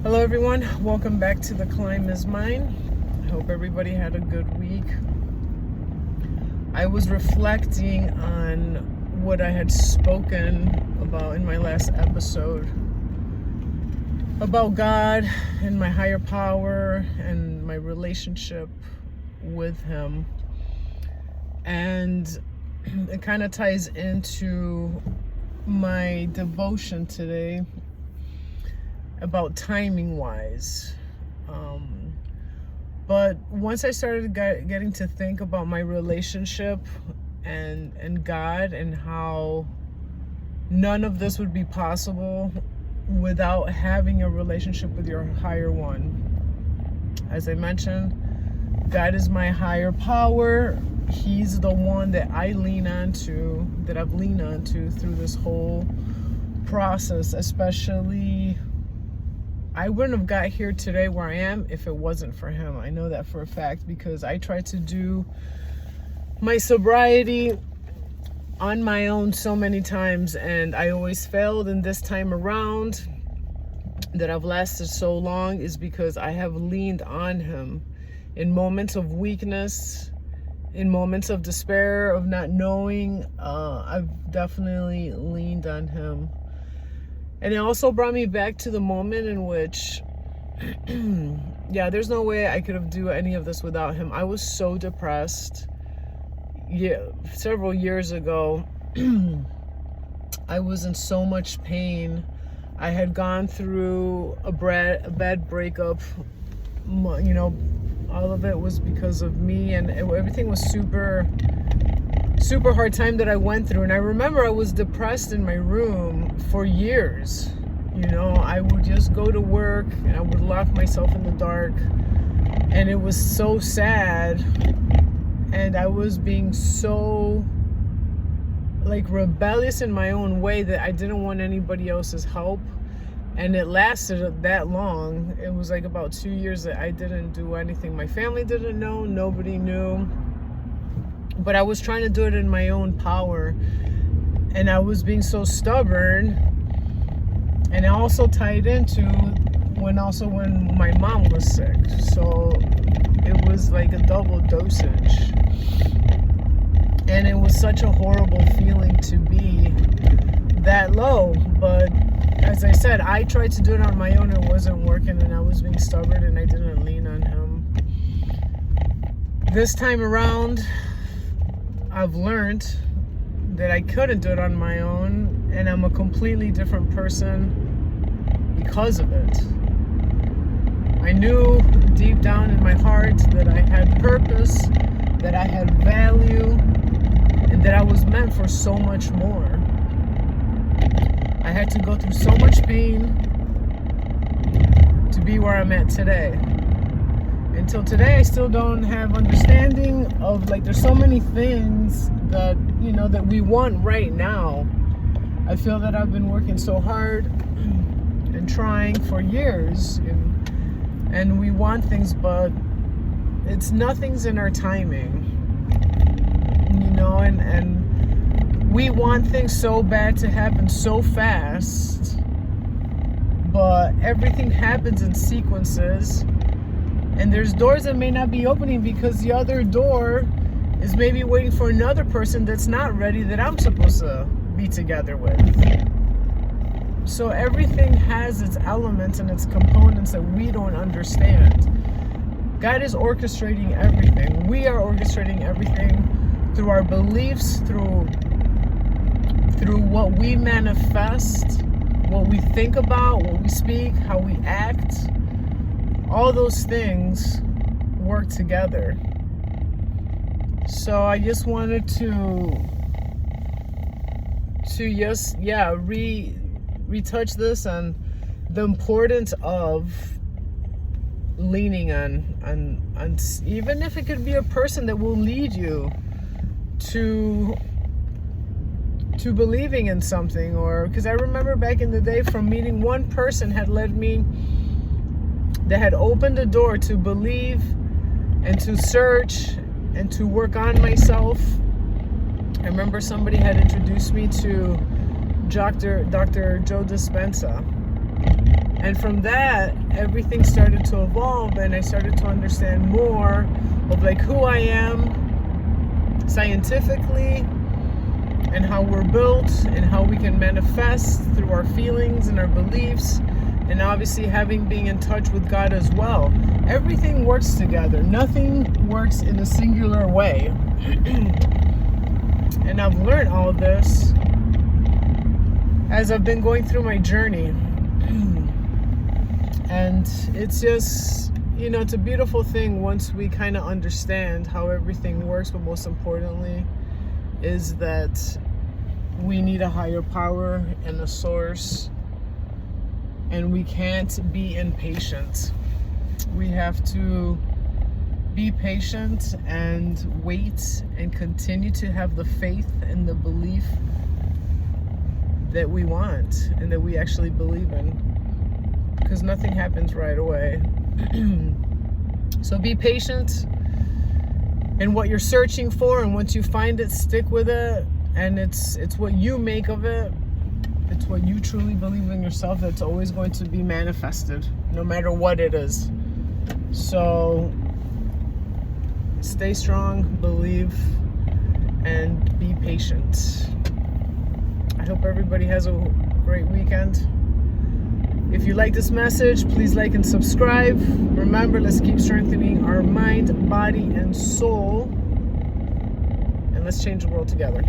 Hello everyone, welcome back to The Climb Is Mine. I hope everybody had a good week. I was reflecting on what I had spoken about in my last episode about God and my higher power and my relationship with Him. And it kind of ties into my devotion today about timing wise. But once I started getting to think about my relationship and God and how none of this would be possible without having a relationship with your higher one. As I mentioned, God is my higher power. He's the one that I lean on to, that I've leaned on to through this whole process. Especially, I wouldn't have got here today where I am if it wasn't for Him. I know that for a fact because I tried to do my sobriety on my own so many times and I always failed. And this time around that I've lasted so long is because I have leaned on Him in moments of weakness, in moments of despair, of not knowing. I've definitely leaned on Him. And it also brought me back to the moment in which, there's no way I could have do any of this without Him. I was so depressed. Several years ago, I was in so much pain. I had gone through a bad breakup. All of it was because of me, and everything was super hard time that I went through. And I remember I was depressed in my room for years. I would just go to work and I would lock myself in the dark, and it was so sad. And I was being so rebellious in my own way that I didn't want anybody else's help. And it lasted that long. It was about 2 years that I didn't do anything. My family didn't know, nobody knew. But I was trying to do it in my own power. And I was being so stubborn. And it also tied into when my mom was sick. So it was like a double dosage. And it was such a horrible feeling to be that low. But as I said, I tried to do it on my own. It wasn't working. And I was being stubborn and I didn't lean on Him. This time around, I've learned that I couldn't do it on my own, and I'm a completely different person because of it. I knew deep down in my heart that I had purpose, that I had value, and that I was meant for so much more. I had to go through so much pain to be where I'm at today. Until today, I still don't have understanding of there's so many things that that we want right now. I feel that I've been working so hard and trying for years, and we want things, but nothing's in our timing. And we want things so bad to happen so fast, but everything happens in sequences. And there's doors that may not be opening because the other door is maybe waiting for another person that's not ready, that I'm supposed to be together with. So everything has its elements and its components that we don't understand. God is orchestrating everything. We are orchestrating everything through our beliefs, through what we manifest, what we think about, what we speak, how we act. All those things work together. So I just wanted to retouch this on the importance of leaning on even if it could be a person that will lead you to believing in something. Or because I remember back in the day, from meeting one person had led me, that had opened the door to believe and to search and to work on myself. I remember somebody had introduced me to Dr. Joe Dispenza. And from that, everything started to evolve, and I started to understand more of like who I am scientifically, and how we're built, and how we can manifest through our feelings and our beliefs, and obviously being in touch with God as well. Everything works together. Nothing works in a singular way. And I've learned all of this as I've been going through my journey. And it's just, it's a beautiful thing once we kind of understand how everything works, but most importantly is that we need a higher power and a source, and we can't be impatient. We have to be patient and wait and continue to have the faith and the belief that we want and that we actually believe in, because nothing happens right away. So be patient in what you're searching for, and once you find it, stick with it. And it's what you make of it. It's what you truly believe in yourself that's always going to be manifested, no matter what it is. So stay strong, believe, and be patient. I hope everybody has a great weekend. If you like this message, please like and subscribe. Remember, let's keep strengthening our mind, body, and soul. And let's change the world together.